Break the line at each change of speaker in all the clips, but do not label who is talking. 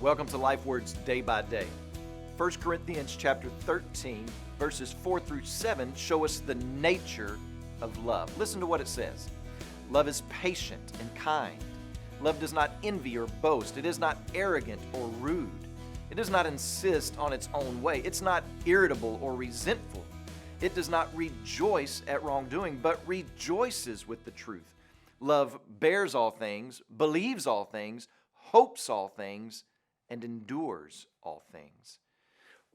Welcome to Life Words Day by Day. 1 Corinthians chapter 13, verses 4 through 7 show us the nature of love. Listen to what it says. Love is patient and kind. Love does not envy or boast. It is not arrogant or rude. It does not insist on its own way. It's not irritable or resentful. It does not rejoice at wrongdoing, but rejoices with the truth. Love bears all things, believes all things, hopes all things, and endures all things.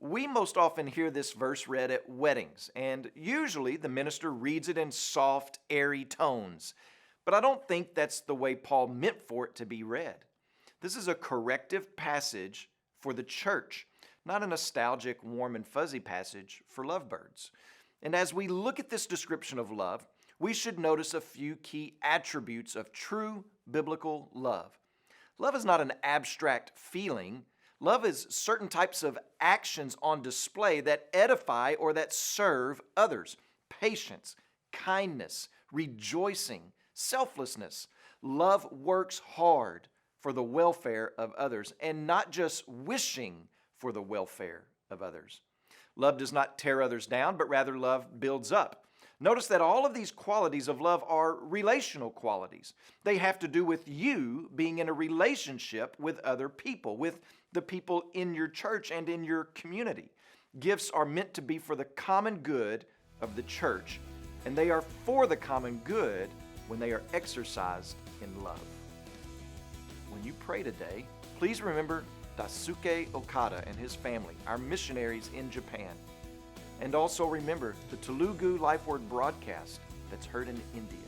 We most often hear this verse read at weddings, and usually the minister reads it in soft, airy tones. But I don't think that's the way Paul meant for it to be read. This is a corrective passage for the church, not a nostalgic, warm and fuzzy passage for lovebirds. And as we look at this description of love, we should notice a few key attributes of true biblical love. Love is not an abstract feeling. Love is certain types of actions on display that edify or that serve others. Patience, kindness, rejoicing, selflessness. Love works hard for the welfare of others and not just wishing for the welfare of others. Love does not tear others down, but rather love builds up. Notice that all of these qualities of love are relational qualities. They have to do with you being in a relationship with other people, with the people in your church and in your community. Gifts are meant to be for the common good of the church, and they are for the common good when they are exercised in love. When you pray today, please remember Daisuke Okada and his family, our missionaries in Japan. And also remember the Telugu Life Word broadcast that's heard in India.